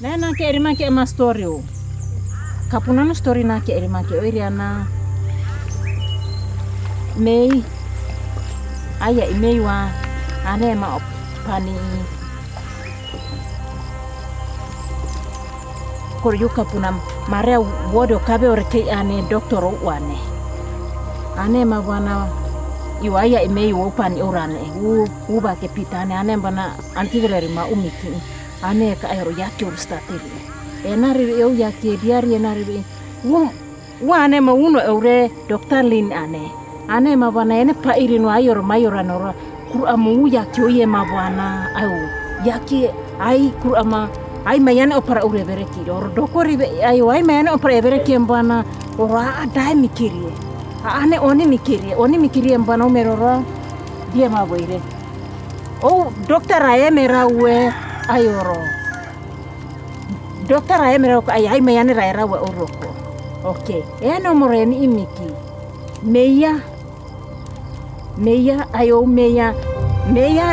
Na ke eri make ma story o. Kapuna no story na ke eri make o iri ana. Mei. Aya I mei wa ane ma pani. Kor yu kapuna marea wodo kabe ore ke ane doctor o wane. Ane ma wana iwaya I mei wo pani orane. Uba ke pitane ane bana antivirari ma umiki. Ane ka aero yake urustatiri. Enari eu yake diari enari wane ma uno eure Dr. Lin ane. Ane ma wana ene pa irino ayor mayoranora kur amu yake oye ma wana au yake ai kur ama ai mayane opera ure bereki or dokori ayo ai mayane opera bereki mbana ora dai mikiri. Ane oni mikiri mbana umeroro dia ma boire. Oh Dr. Aye mera we ayoro. Dr. Aye mera ko ay mayane raira we oroko. Okay. Eno moreni imiki. Meya ayo meya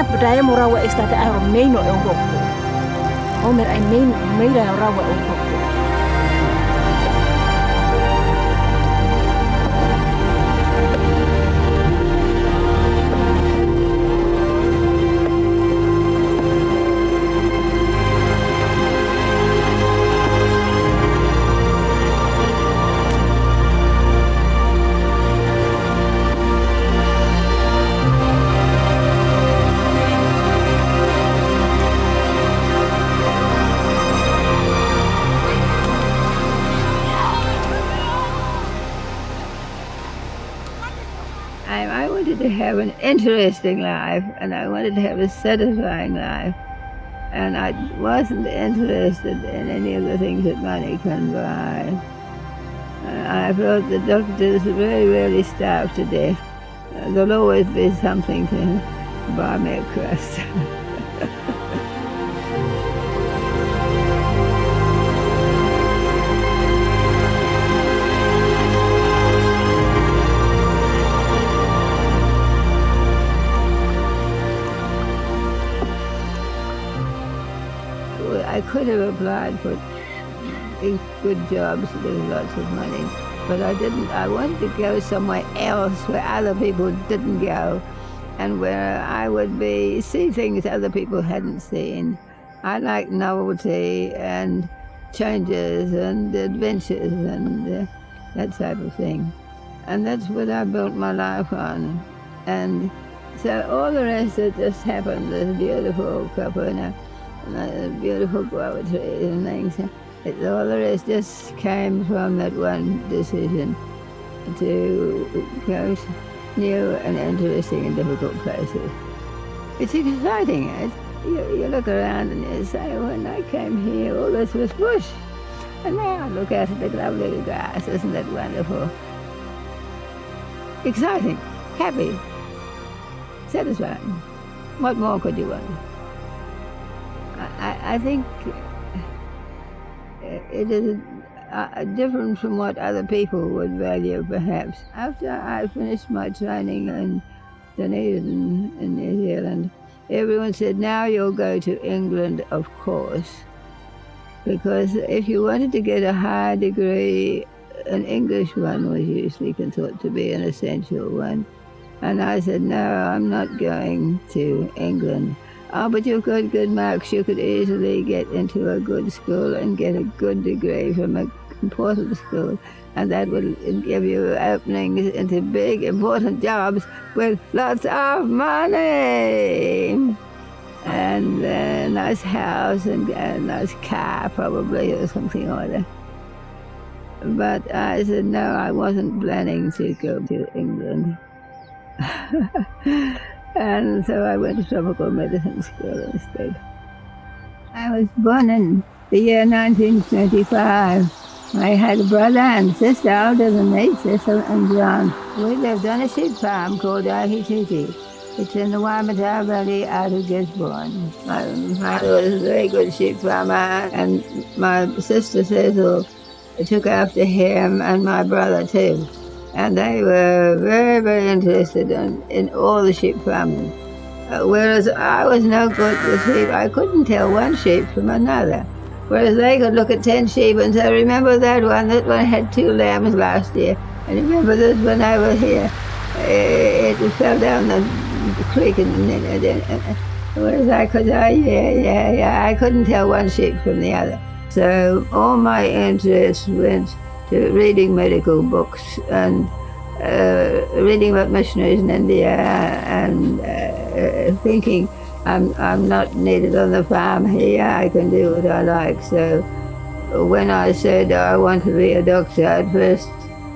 budaya mora we estate ayo meino oroko. Omer ay meira rawa oroko. I wanted to have an interesting life, and I wanted to have a satisfying life. And I wasn't interested in any of the things that money can buy. I felt the doctors very rarely starve to death. There'll always be something to buy me a crust. I could have applied for good jobs with lots of money, but I didn't. I wanted to go somewhere else where other people didn't go and where I would see things other people hadn't seen. I like novelty and changes and adventures and that type of thing. And that's what I built my life on. And so all the rest that just happened, this beautiful kapuna, beautiful guava trees and things. All the rest just came from that one decision to go to new and interesting and difficult places. It's exciting. You look around and you say, when I came here, all this was bush. And now I look out at the lovely grass. Isn't that wonderful? Exciting, happy, satisfying. What more could you want? I think it is different from what other people would value, perhaps. After I finished my training in Dunedin in New Zealand, everyone said, now you'll go to England, of course. Because if you wanted to get a higher degree, an English one was usually thought to be an essential one. And I said, no, I'm not going to England. Oh, but you've got good marks. You could easily get into a good school and get a good degree from an important school. And that would give you openings into big, important jobs with lots of money. And a nice house and a nice car, probably, or something or other. But I said, no, I wasn't planning to go to England. And so I went to tropical medicine school instead. I was born in the year 1925. I had a brother and sister older than me, Cecil and John. We lived on a sheep farm called Ahituti. It's in the Waimata Valley out of Gisborne. My father was a very good sheep farmer, and my sister Cecil took after him and my brother too. And they were very, very interested in all the sheep farming. Whereas I was no good with sheep. I couldn't tell one sheep from another. whereas they could look at 10 sheep and say, remember that one had 2 lambs last year, and remember this one over here, it fell down the creek, whereas I couldn't tell one sheep from the other. So all my interest went to reading medical books and reading about missionaries in India and thinking I'm not needed on the farm here, I can do what I like. So when I said I want to be a doctor, at first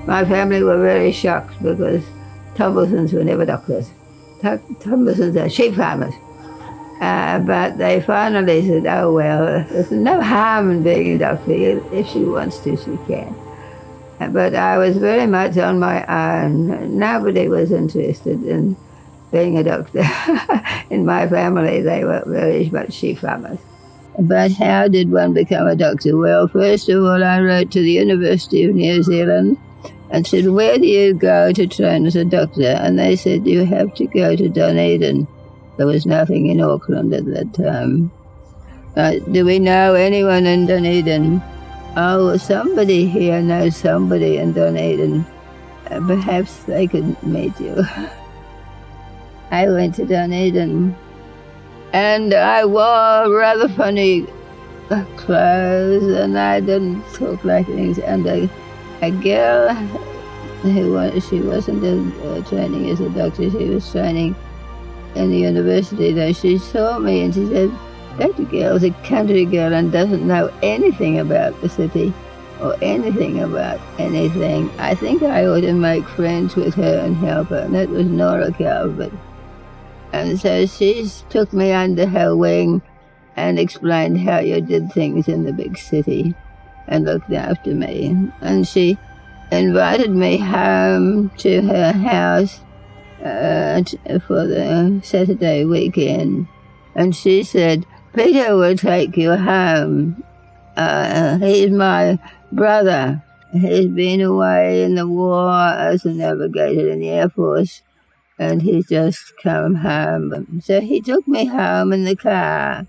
my family were very shocked because Tumblersons were never doctors. Tumblersons are sheep farmers. But they finally said, oh well, there's no harm in being a doctor. If she wants to, she can. But I was very much on my own. Nobody was interested in being a doctor. In my family, they were very much sheep farmers. But how did one become a doctor? Well, first of all, I wrote to the University of New Zealand and said, where do you go to train as a doctor? And they said, you have to go to Dunedin. There was nothing in Auckland at that time. Do we know anyone in Dunedin? Oh, somebody here knows somebody in Dunedin. Perhaps they could meet you. I went to Dunedin, and I wore rather funny clothes, and I didn't talk like things. And a girl she wasn't training as a doctor, she was training in the university, though. She saw me and she said, that girl's a country girl and doesn't know anything about the city or anything about anything. I think I ought to make friends with her and help her. And that was Lin Calvert. And so she took me under her wing and explained how you did things in the big city and looked after me. And she invited me home to her house for the Saturday weekend. And she said, Peter will take you home. He's my brother. He's been away in the war as a navigator in the Air Force, and he's just come home. So he took me home in the car,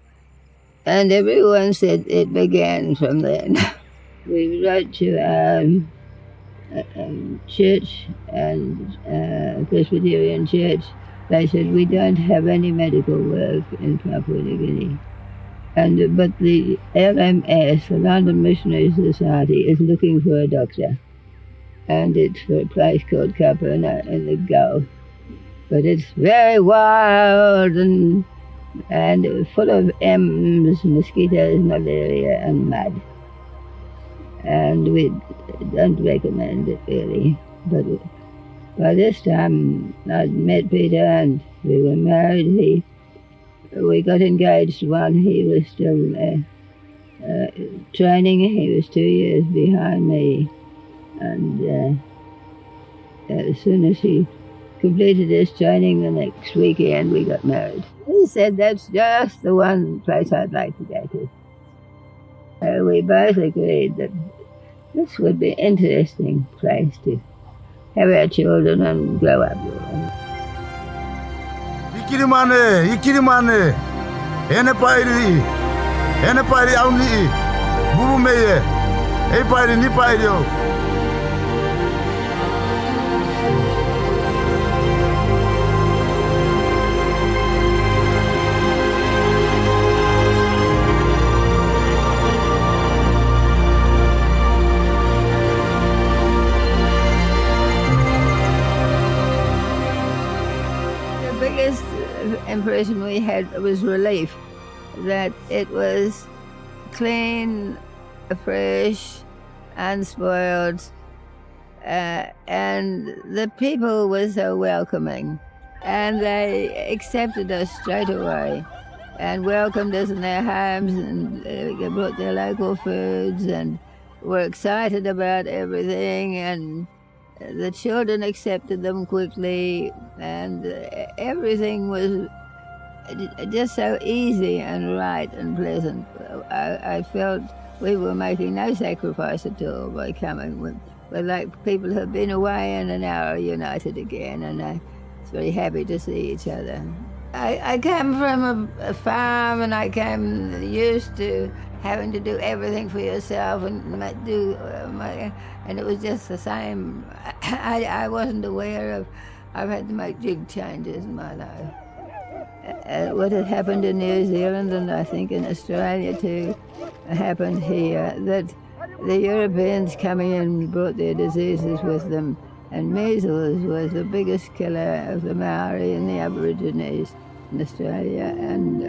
and everyone said it began from then. We wrote to church and Presbyterian church. They said, we don't have any medical work in Papua New Guinea. But the LMS, the London Missionary Society, is looking for a doctor. And it's for a place called Kapuna in the Gulf. But it's very wild and full of M's, mosquitoes, malaria, and mud. And we don't recommend it, really. But by this time, I'd met Peter and we were married. We got engaged while he was still training. He was 2 years behind me. And as soon as he completed his training, the next weekend we got married. He said, that's just the one place I'd like to go to. We both agreed that this would be an interesting place to have our children and grow up. Ikirimane, ene pairi auni, Bubu Mei, e pairi ni pairi. Impression we had was relief that it was clean, fresh, unspoiled, and the people were so welcoming, and they accepted us straight away and welcomed us in their homes, and they brought their local foods and were excited about everything, and the children accepted them quickly, and everything was just so easy and right and pleasant. I felt we were making no sacrifice at all by coming. We're like people who've been away and are now united again, and I was very happy to see each other. I came from a farm, and I came used to having to do everything for yourself and and it was just the same. I wasn't aware of. I've had to make big changes in my life. What had happened in New Zealand, and I think in Australia too, happened here, that the Europeans coming in brought their diseases with them, and measles was the biggest killer of the Maori and the Aborigines in Australia, and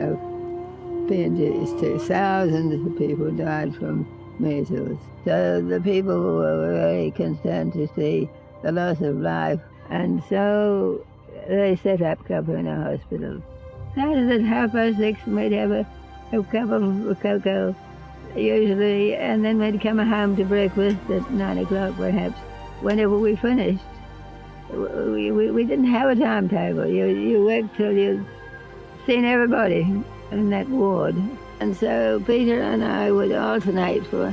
PNGs too. Thousands of people died from measles. So the people were very concerned to see the loss of life, and so they set up Kapuna Hospital. Started at 6:30, we'd have a cup of cocoa usually, and then we'd come home to breakfast at 9 o'clock perhaps, whenever we finished. We didn't have a timetable. You worked till you'd seen everybody in that ward. And so Peter and I would alternate for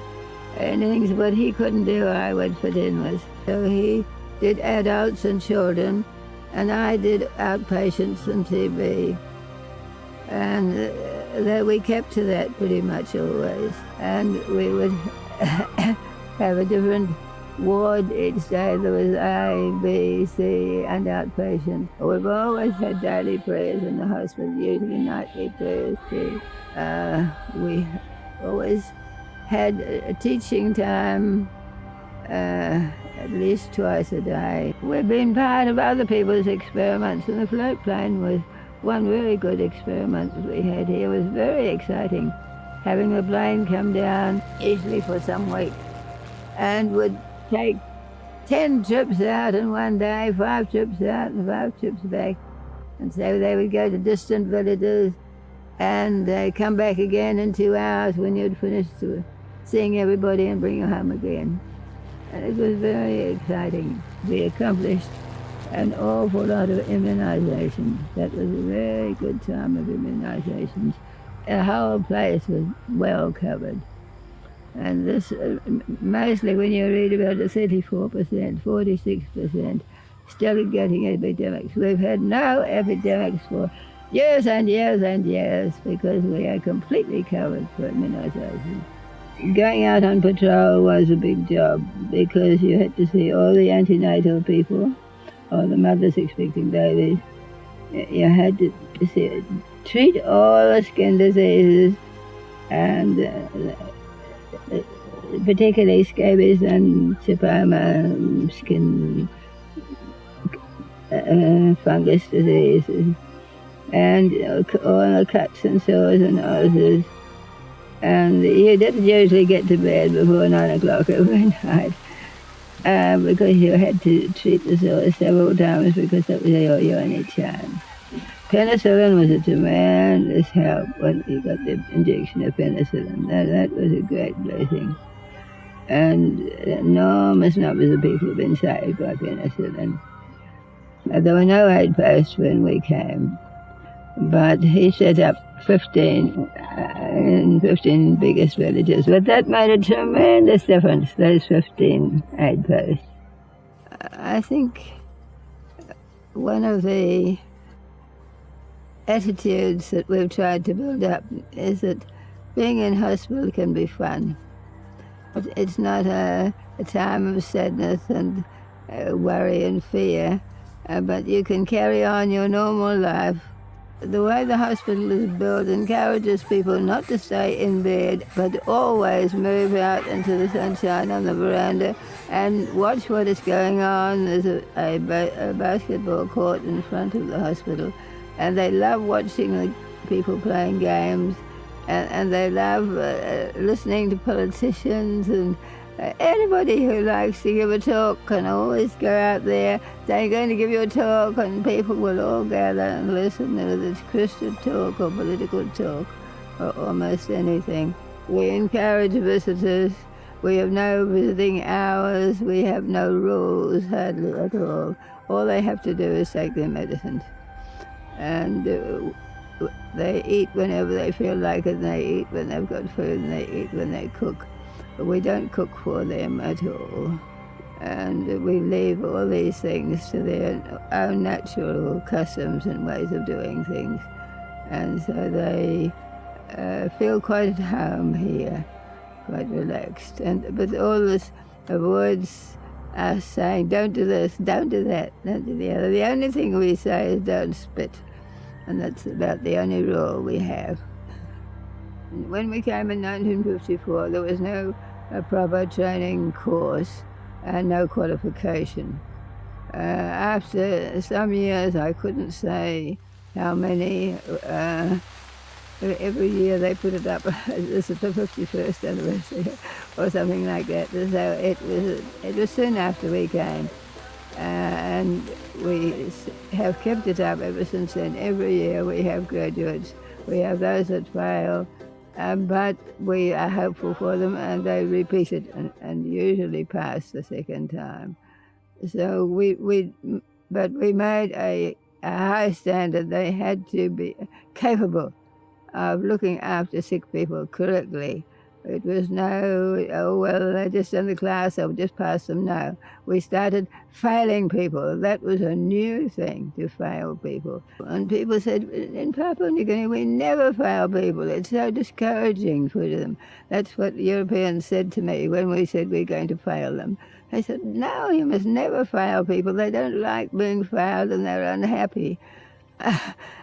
innings. What he couldn't do, I would fit in with. So he did adults and children, and I did outpatients and TB. And that we kept to that pretty much always. And we would have a different ward each day. There was A, B, C, and outpatient. We've always had daily prayers in the hospital, usually nightly prayers too. We always had a teaching time at least twice a day. We've been part of other people's experiments, and the float plane was one very good experiment that we had here. It was very exciting, having the plane come down, usually for some weeks, and would take 10 trips out in one day, 5 trips out and 5 trips back. And so they would go to distant villages and come back again in 2 hours when you'd finished seeing everybody and bring you home again. And it was very exciting. We accomplished an awful lot of immunizations. That was a very good time of immunizations. The whole place was well covered. And this, mostly when you read about the 34%, 46% still getting epidemics. We've had no epidemics for years and years and years because we are completely covered for immunization. Going out on patrol was a big job because you had to see all the antenatal people, or the mothers expecting babies. You had to treat all the skin diseases, and particularly scabies and chipoma, skin fungus diseases, and all the cuts and sores and ulcers. And you didn't usually get to bed before 9 o'clock every night. Because you had to treat the sores several times because that was your only chance. Penicillin was a tremendous help when you got the injection of penicillin. That was a great blessing. And enormous numbers of people have been saved by penicillin. There were no aid posts when we came, but he set up 15 in 15 biggest villages. But that made a tremendous difference, those 15 aid posts. I think one of the attitudes that we've tried to build up is that being in hospital can be fun. It's not a time of sadness and worry and fear, but you can carry on your normal life. The way the hospital is built encourages people not to stay in bed, but always move out into the sunshine on the veranda and watch what is going on. There's a basketball court in front of the hospital, and they love watching the people playing games, and they love listening to politicians, and anybody who likes to give a talk can always go out there. They're going to give you a talk, and people will all gather and listen, whether it's Christian talk or political talk or almost anything. We encourage visitors. We have no visiting hours. We have no rules, hardly at all. All they have to do is take their medicines. And they eat whenever they feel like it, and they eat when they've got food, and they eat when they cook. But we don't cook for them at all. And we leave all these things to their own natural customs and ways of doing things. And so they feel quite at home here, quite relaxed. But all this avoids us saying, don't do this, don't do that, don't do the other. The only thing we say is don't spit, and that's about the only rule we have. When we came in 1954, there was no proper training course and no qualification. After some years, I couldn't say how many, every year they put it up, this is the 51st anniversary or something like that. So it was soon after we came, and we have kept it up ever since then. Every year we have graduates. We have those that fail, but we are hopeful for them, and they repeat it and usually pass the second time. So we made a high standard. They had to be capable of looking after sick people correctly. It was no, oh, well, they just done the class, I'll just pass them. No. We started failing people. That was a new thing, to fail people. And people said, in Papua New Guinea, we never fail people. It's so discouraging for them. That's what Europeans said to me when we said we're going to fail them. They said, no, you must never fail people. They don't like being failed and they're unhappy.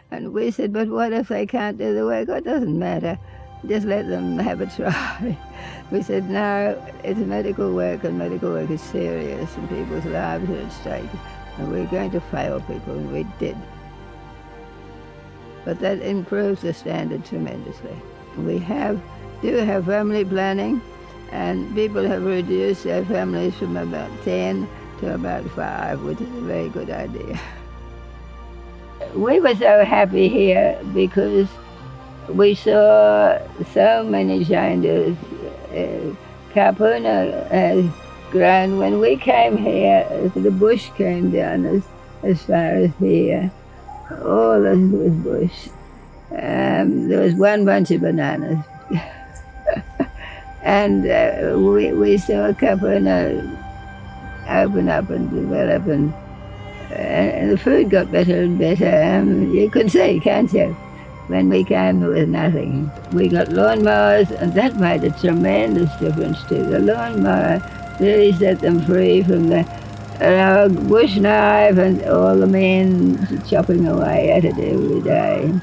And we said, but what if they can't do the work? Oh, it doesn't matter. Just let them have a try. We said, no, it's medical work, and medical work is serious, and people's lives are at stake, and we're going to fail people, and we did. But that improves the standard tremendously. We do have family planning, and people have reduced their families from about 10 to about 5, which is a very good idea. We were so happy here because we saw so many changes. Kapuna has grown. When we came here, the bush came down as far as here. All this was bush. There was one bunch of bananas. And we saw Kapuna open up and develop, and the food got better and better. You could see, can't you? When we came, there was nothing. We got lawnmowers, and that made a tremendous difference too. The lawnmower really set them free from the bush knife and all the men chopping away at it every day.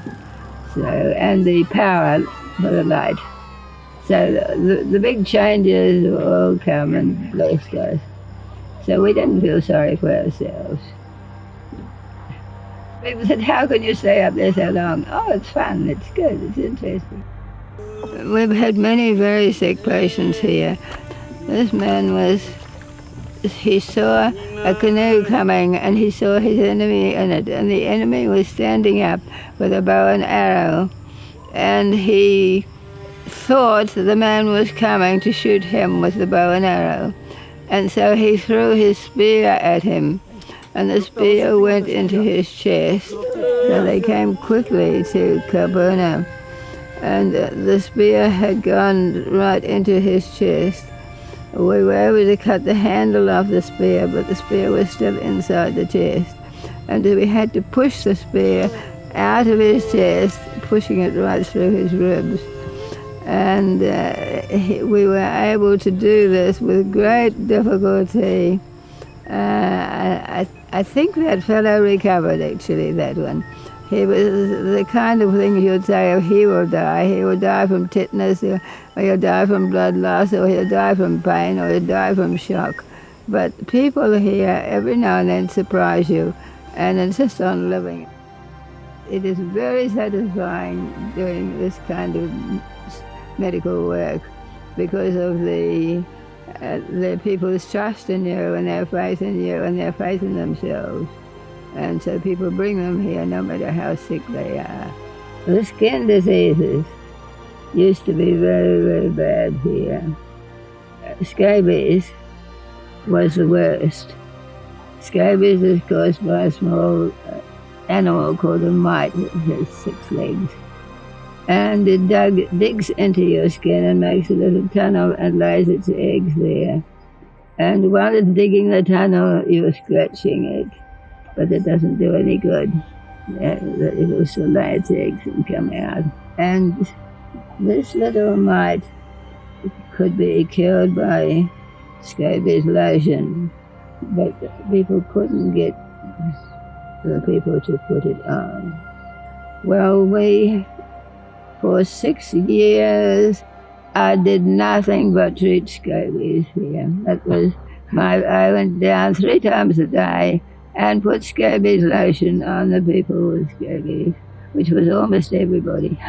So, and the power for the light. So the big changes all come and blessed us. So we didn't feel sorry for ourselves. People said, how can you stay up there so long? Oh, it's fun, it's good, it's interesting. We've had many very sick patients here. This man he saw a canoe coming and he saw his enemy in it, and the enemy was standing up with a bow and arrow, and he thought the man was coming to shoot him with the bow and arrow. And so he threw his spear at him, and the spear went into his chest. So they came quickly to Kapuna, and the spear had gone right into his chest. We were able to cut the handle off the spear, but the spear was still inside the chest. And we had to push the spear out of his chest, pushing it right through his ribs. And we were able to do this with great difficulty. I think that fellow recovered, actually, that one. He was the kind of thing you'd say, if he will die from tetanus, or he'll die from blood loss, or he'll die from pain, or he'll die from shock. But people here every now and then surprise you and insist on living. It is very satisfying doing this kind of medical work because of the people's trust in you and their faith in you and their faith in themselves. And so people bring them here no matter how sick they are. The skin diseases used to be very, very bad here. Scabies was the worst. Scabies is caused by a small animal called a mite that has 6 legs. And it digs into your skin and makes a little tunnel and lays its eggs there. And while it's digging the tunnel, you're scratching it, but it doesn't do any good. It will still lay its eggs and come out. And This little mite could be cured by scabies lotion, but people couldn't get the people to put it on. Well, for 6 years, I did nothing but treat scabies here. I went down 3 times a day and put scabies lotion on the people with scabies, which was almost everybody.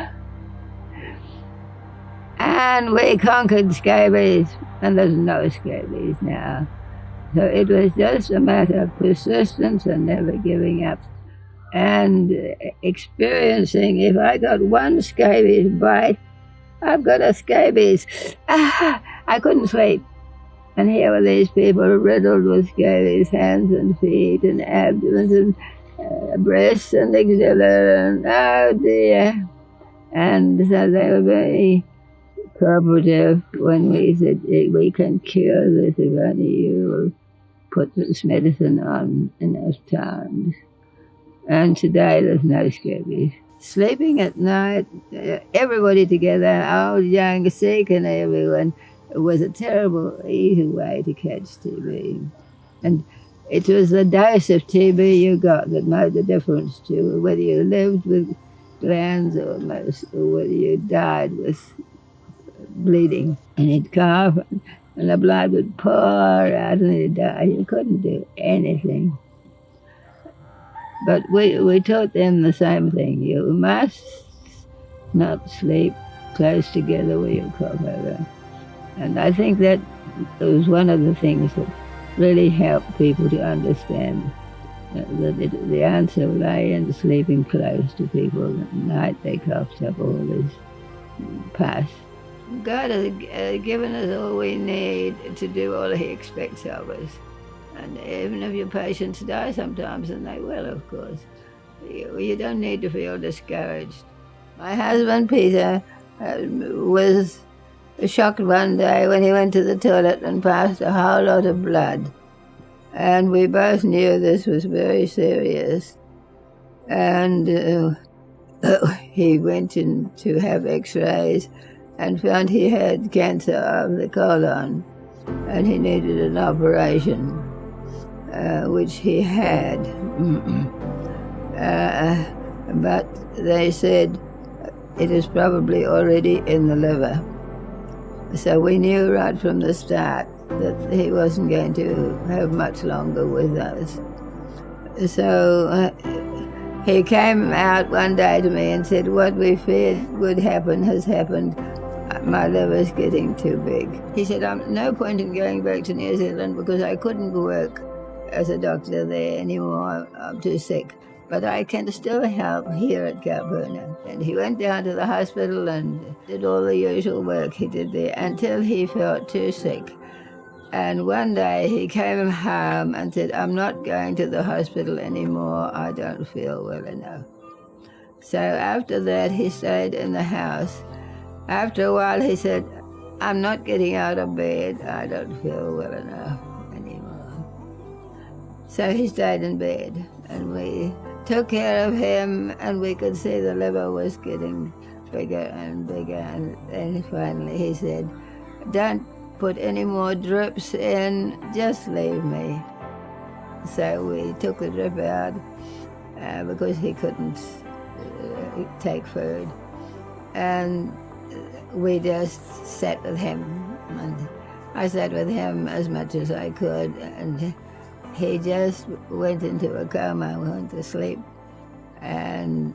And we conquered scabies, and there's no scabies now. So it was just a matter of persistence and never giving up. And experiencing, if I got one scabies bite, I've got a scabies. I couldn't sleep. And here were these people riddled with scabies, hands and feet and abdomens and breasts and axilla, and oh dear. And so they were very cooperative when we said, we can cure this if only you will put this medicine on enough times. And today there's no scabies. Sleeping at night, everybody together, old, young, sick, and everyone, was a terrible, easy way to catch TB. And it was the dose of TB you got that made the difference to whether you lived with glands or whether you died with bleeding. And he'd cough, and the blood would pour out, and he'd die. You couldn't do anything. But we taught them the same thing. You must not sleep close together with your cough over. And I think that was one of the things that really helped people to understand that the answer lay in sleeping close to people. At night they coughed up all this pus. God has given us all we need to do all He expects of us. And even if your patients die sometimes, and they will, of course, you don't need to feel discouraged. My husband, Peter, was shocked one day when he went to the toilet and passed a whole lot of blood. And we both knew this was very serious. And he went in to have x-rays and found he had cancer of the colon, and he needed an operation, which he had. But they said it is probably already in the liver. So we knew right from the start that he wasn't going to have much longer with us. So he came out one day to me and said, what we feared would happen has happened. My liver's getting too big. He said, no point in going back to New Zealand because I couldn't work as a doctor there anymore. I'm too sick. But I can still help here at Capona. And he went down to the hospital and did all the usual work he did there until he felt too sick. And one day he came home and said, I'm not going to the hospital anymore. I don't feel well enough. So after that, he stayed in the house. After a while, he said, I'm not getting out of bed. I don't feel well enough anymore. So he stayed in bed, and we took care of him, and we could see the liver was getting bigger and bigger. And then finally he said, don't put any more drips in, just leave me. So we took the drip out because he couldn't take food. And we just sat with him, and I sat with him as much as I could, and he just went into a coma, went to sleep, and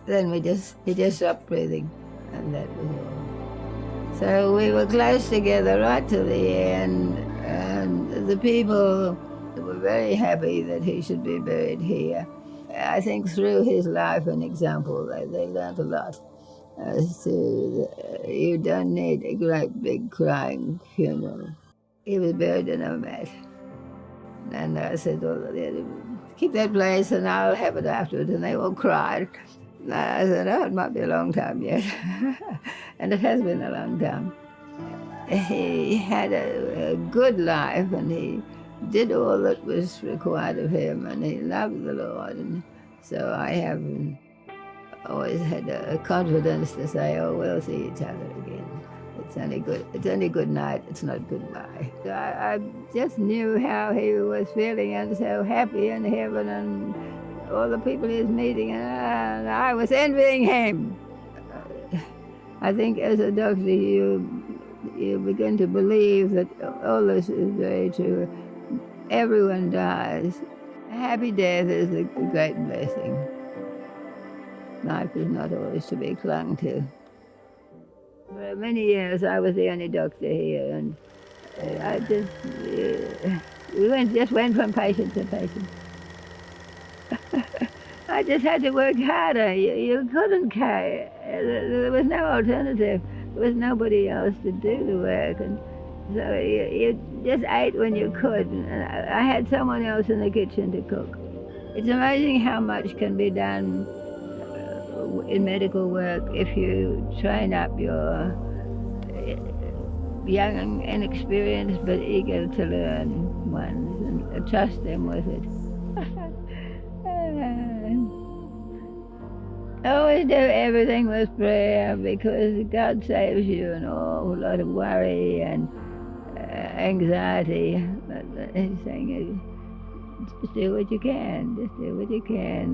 then he just stopped breathing, and that was all. So we were close together right to the end, and the people were very happy that he should be buried here. I think through his life and example, they learned a lot. You don't need a great big crying funeral. He was buried in a mat. And I said, well, keep that place and I'll have it afterwards. And they all cried. And I said, oh, it might be a long time yet. And it has been a long time. He had a good life, and he did all that was required of him, and he loved the Lord. And so I have always had a confidence to say, oh, we'll see each other again. It's only good night, it's not goodbye. I just knew how he was feeling and so happy in heaven and all the people he was meeting, and I was envying him. I think as a doctor you begin to believe that all this is very true. Everyone dies. A happy death is a great blessing. Life is not always to be clung to. For many years I was the only doctor here, and I just went from patient to patient. I just had to work harder. You couldn't carry. There was no alternative. There was nobody else to do the work, and so you just ate when you could. And I had someone else in the kitchen to cook. It's amazing how much can be done in medical work if you train up your young and inexperienced but eager to learn ones and trust them with it. Always do everything with prayer because God saves you and a whole lot of worry and anxiety. But he's saying, just do what you can,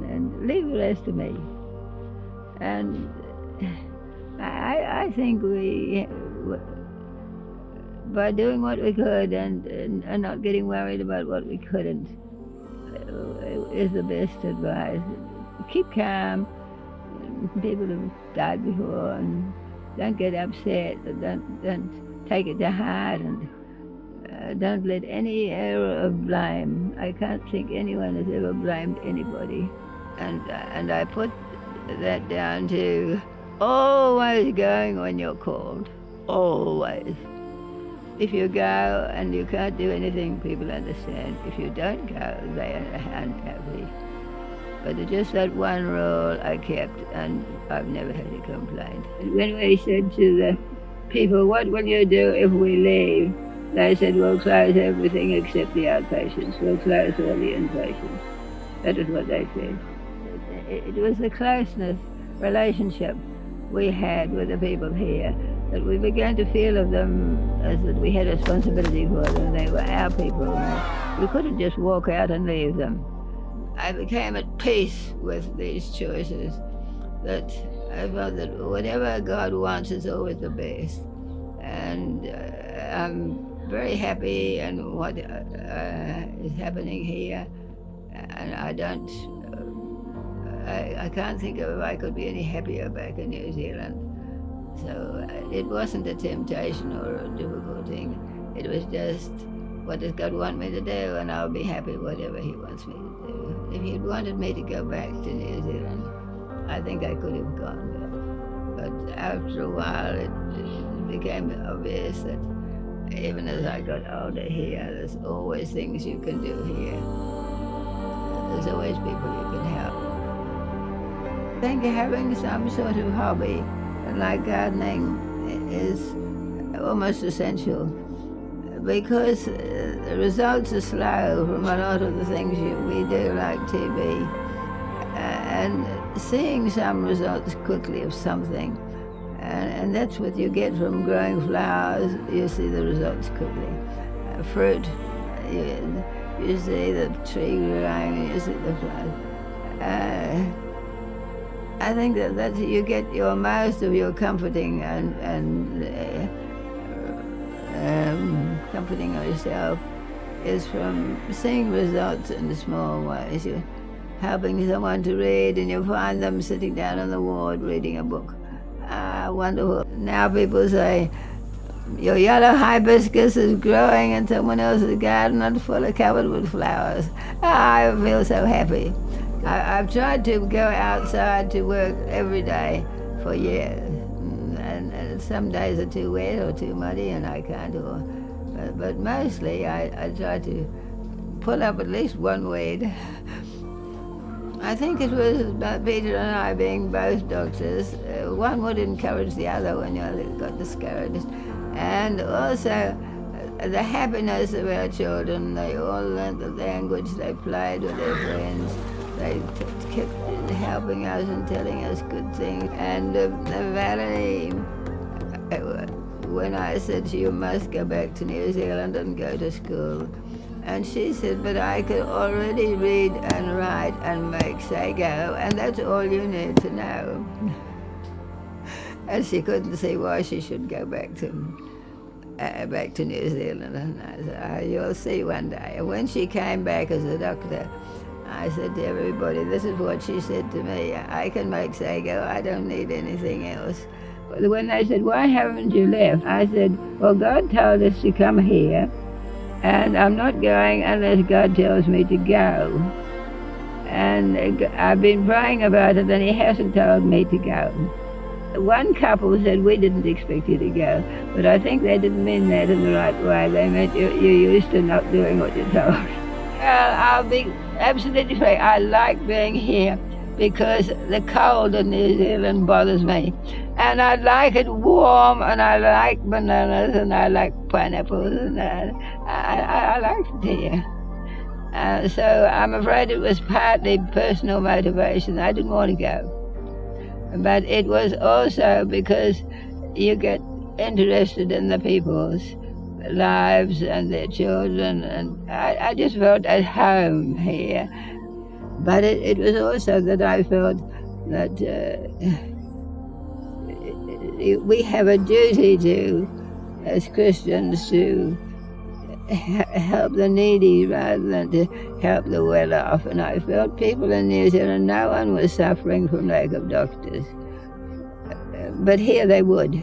and leave the rest to me. And I think we, by doing what we could and not getting worried about what we couldn't, is the best advice. Keep calm. People have died before, and don't get upset. Don't take it to heart, and don't let any error of blame. I can't think anyone has ever blamed anybody, and I put that down to always going when you're called. Always. If you go and you can't do anything, people understand. If you don't go, they are unhappy. But just that one rule I kept, and I've never had a complaint. When we said to the people, what will you do if we leave? They said, we'll close everything except the outpatients. We'll close all the inpatients. That is what they said. It was the closeness relationship we had with the people here that we began to feel of them as that we had a responsibility for them. They were our people. We couldn't just walk out and leave them. I became at peace with these choices, that I felt that whatever God wants is always the best. And I'm very happy in what is happening here. And I can't think of if I could be any happier back in New Zealand. So it wasn't a temptation or a difficult thing. It was just, what does God want me to do? And I'll be happy whatever he wants me to do. If he'd wanted me to go back to New Zealand, I think I could have gone back. But after a while, it became obvious that even as I got older here, there's always things you can do here. There's always people you can help. I think having some sort of hobby, like gardening, is almost essential, because the results are slow from a lot of the things we do, like TV, and seeing some results quickly of something, and that's what you get from growing flowers. You see the results quickly. Fruit, you see the tree growing, you see the flowers. I think that you get your most of your comforting and comforting yourself is from seeing results in small ways. You're helping someone to read and you find them sitting down on the ward reading a book. Wonderful. Now people say, your yellow hibiscus is growing in someone else's garden and covered with flowers. I feel so happy. I've tried to go outside to work every day for years, and some days are too wet or too muddy and I can't do it. But mostly I try to pull up at least one weed. I think it was about Peter and I being both doctors. One would encourage the other when you got discouraged. And also the happiness of our children. They all learned the language, they played with their friends. they kept helping us and telling us good things. And Valerie, when I said you must go back to New Zealand and go to school, and she said, but I could already read and write and make sago, and that's all you need to know. And she couldn't see why she should go back to New Zealand. And I said, oh, you'll see one day. And when she came back as a doctor, I said to everybody, this is what she said to me, I can make sago, I don't need anything else. When they said, why haven't you left? I said, well, God told us to come here, and I'm not going unless God tells me to go. And I've been praying about it, and he hasn't told me to go. One couple said, we didn't expect you to go, but I think they didn't mean that in the right way. They meant you're used to not doing what you're told. I'll be absolutely frank, I like being here because the cold in New Zealand bothers me. And I like it warm, and I like bananas, and I like pineapples, and I like it here. So I'm afraid it was partly personal motivation. I didn't want to go. But it was also because you get interested in the people's lives and their children, and I just felt at home here. But it was also that I felt that we have a duty to, as Christians, to help the needy rather than to help the well-off. And I felt people in New Zealand, no one was suffering from lack of doctors. But here they would.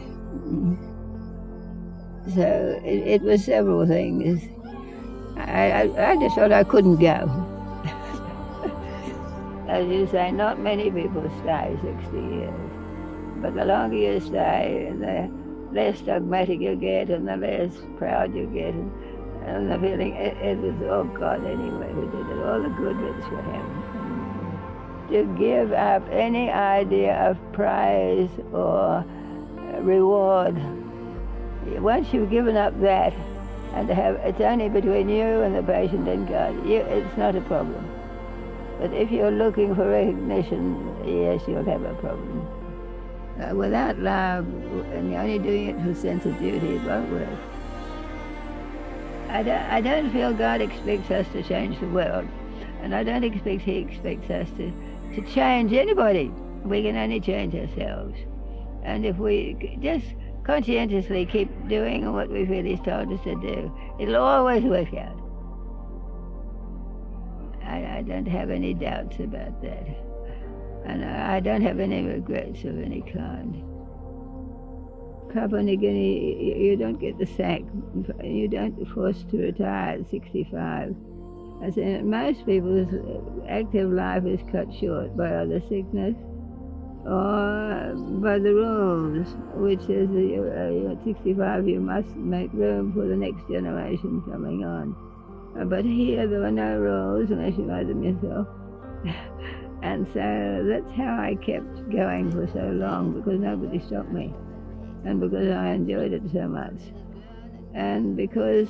So it was several things. I just thought I couldn't go. As you say, not many people stay 60 years. But the longer you stay, the less dogmatic you get and the less proud you get. And the feeling, it was all God anyway who did it. All the good was for him. To give up any idea of praise or reward, once you've given up that, and to have, it's only between you and the patient and God, it's not a problem. But if you're looking for recognition, yes, you'll have a problem. Without love, and you're only doing it for sense of duty, it won't work. I don't feel God expects us to change the world, and I don't expect he expects us to change anybody. We can only change ourselves. And if we just conscientiously keep doing what we feel he's told us to do, it'll always work out. I don't have any doubts about that. And I don't have any regrets of any kind. Papua New Guinea, you don't get the sack. You don't be forced to retire at 65. As in most people's active life is cut short by either sickness or by the rules, which is at 65 you must make room for the next generation coming on. But here there were no rules unless you made them yourself. And so that's how I kept going for so long, because nobody stopped me, and because I enjoyed it so much, and because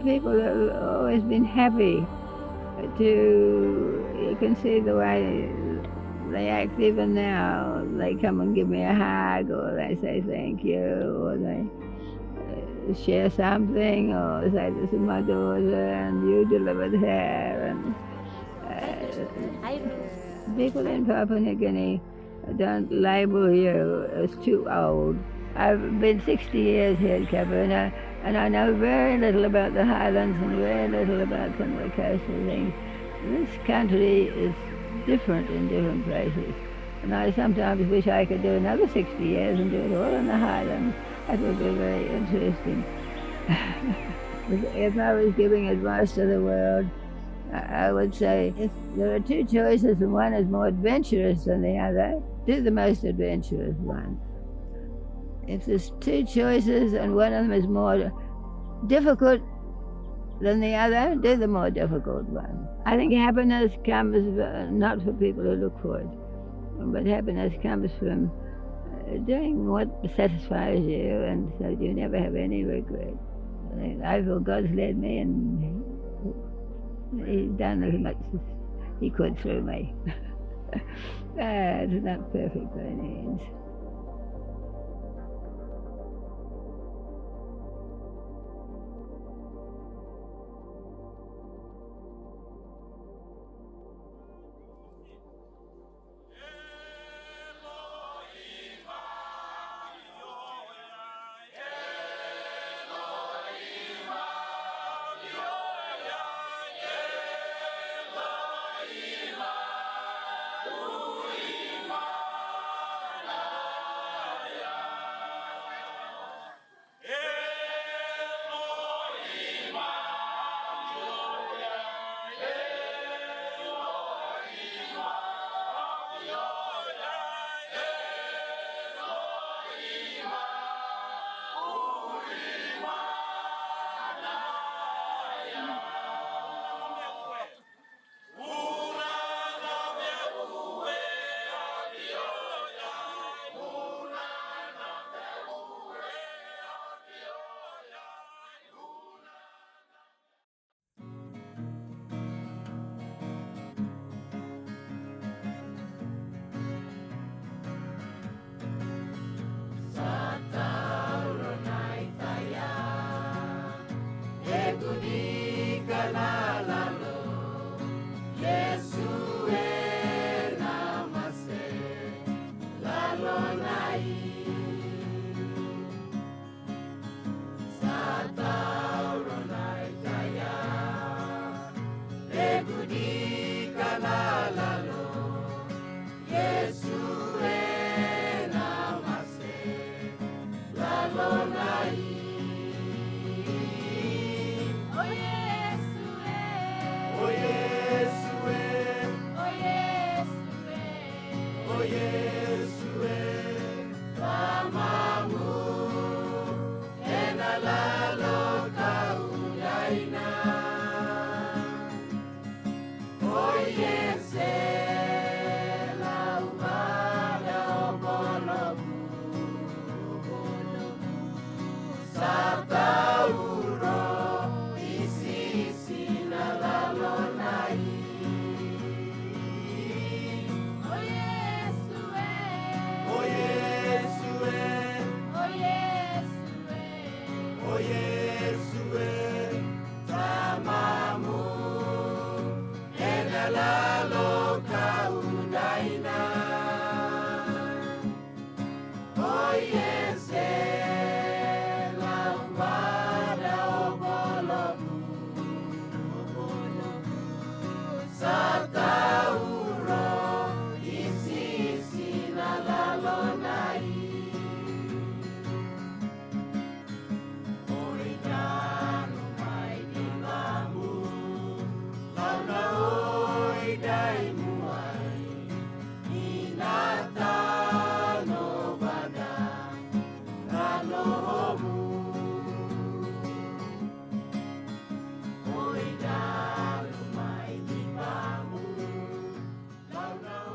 people have always been happy you can see the way they act even now. They come and give me a hug, or they say thank you, or they share something, or say this is my daughter and you delivered her. And people in Papua New Guinea don't label you as too old. I've been 60 years here at Cabana, and I know very little about the highlands and very little about some of the coastal things. This country is different in different places, and I sometimes wish I could do another 60 years and do it all in the highlands. That would be very interesting. If I was giving advice to the world, I would say, if there are two choices and one is more adventurous than the other, do the most adventurous one. If there's two choices and one of them is more difficult than the other, do the more difficult one. I think happiness comes not for people who look for it, but happiness comes from doing what satisfies you, and so you never have any regret. I feel God's led me, and he's done as much as he could through me. It's not perfect by any means.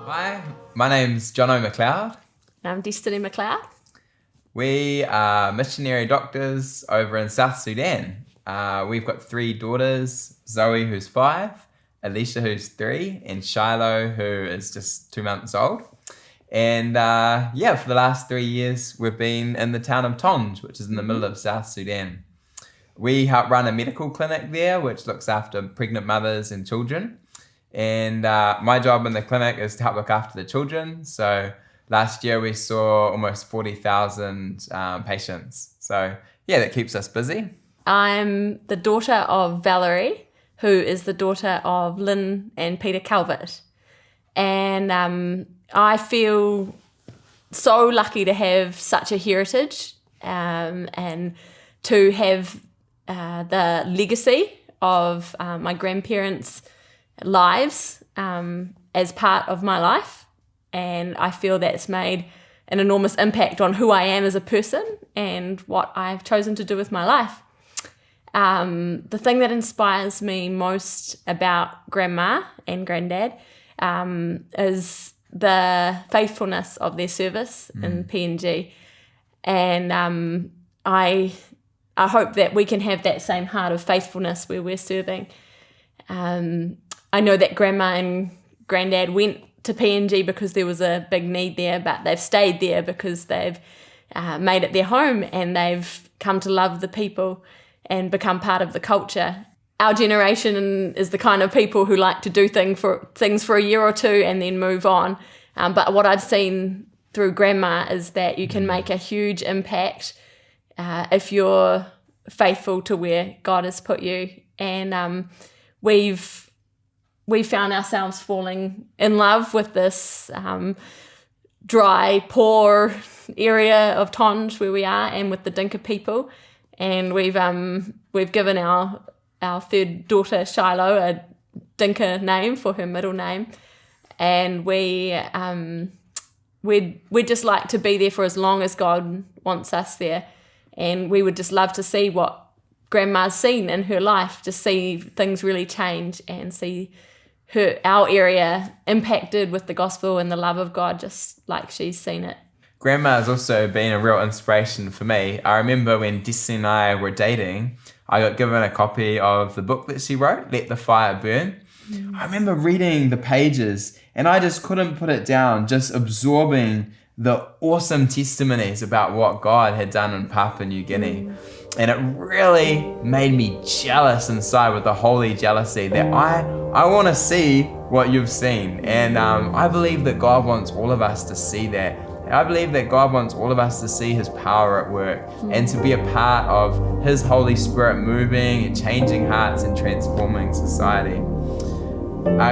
Hi, my name's Jono McLeod. I'm Destiny McLeod. We are missionary doctors over in South Sudan. We've got 3 daughters, Zoe, who's 5, Alicia, who's 3, and Shiloh, who is just 2 months old. And for the last 3 years, we've been in the town of Tonj, which is in the middle of South Sudan. We help run a medical clinic there, which looks after pregnant mothers and children. And my job in the clinic is to help look after the children. So last year we saw almost 40,000 patients. So that keeps us busy. I'm the daughter of Valerie, who is the daughter of Lin and Peter Calvert. And I feel so lucky to have such a heritage and to have the legacy of my grandparents' lives as part of my life, and I feel that's made an enormous impact on who I am as a person and what I've chosen to do with my life. The thing that inspires me most about Grandma and Granddad is the faithfulness of their service in PNG, and I hope that we can have that same heart of faithfulness where we're serving. I know that Grandma and Granddad went to PNG because there was a big need there, but they've stayed there because they've made it their home and they've come to love the people and become part of the culture. Our generation is the kind of people who like to do things for a year or two and then move on. But what I've seen through Grandma is that you can make a huge impact if you're faithful to where God has put you. And we found ourselves falling in love with this dry, poor area of Tonge where we are, and with the Dinka people. And we've given our third daughter Shiloh a Dinka name for her middle name, and we'd just like to be there for as long as God wants us there. And we would just love to see what Grandma's seen in her life, just see things really change and see our area impacted with the gospel and the love of God, just like she's seen it. Grandma has also been a real inspiration for me. I remember when Destiny and I were dating, I got given a copy of the book that she wrote, Let the Fire Burn. I remember reading the pages and I just couldn't put it down, just absorbing the awesome testimonies about what God had done in Papua New Guinea. And it really made me jealous inside, with a holy jealousy that I want to see what you've seen. And I believe that God wants all of us to see that. I believe that God wants all of us to see his power at work and to be a part of his Holy Spirit moving and changing hearts and transforming society.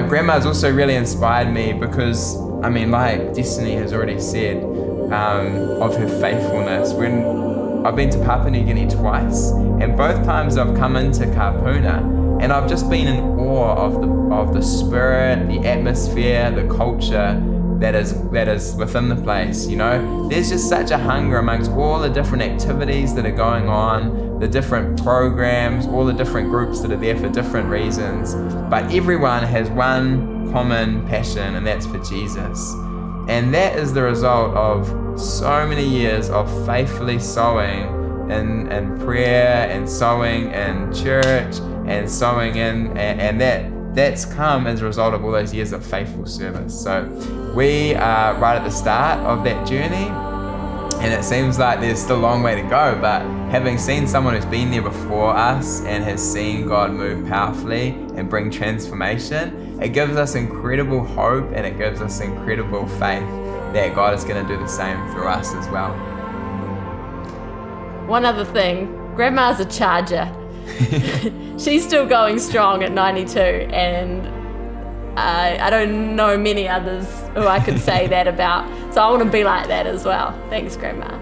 Grandma's also really inspired me because, like Destiny has already said, of her faithfulness. When I've been to Papua New Guinea twice, and both times I've come into Kapuna, and I've just been in awe of the spirit, the atmosphere, the culture that is within the place. There's just such a hunger amongst all the different activities that are going on, the different programs, all the different groups that are there for different reasons, but everyone has one common passion, and that's for Jesus. And that is the result of so many years of faithfully sowing in prayer and sowing in church and sowing in, and that's come as a result of all those years of faithful service. So we are right at the start of that journey, and it seems like there's still a long way to go, but having seen someone who's been there before us and has seen God move powerfully and bring transformation, it gives us incredible hope and it gives us incredible faith that God is going to do the same through us as well. One other thing, Grandma's a charger. She's still going strong at 92, and I don't know many others who I could say that about. So I want to be like that as well. Thanks, Grandma.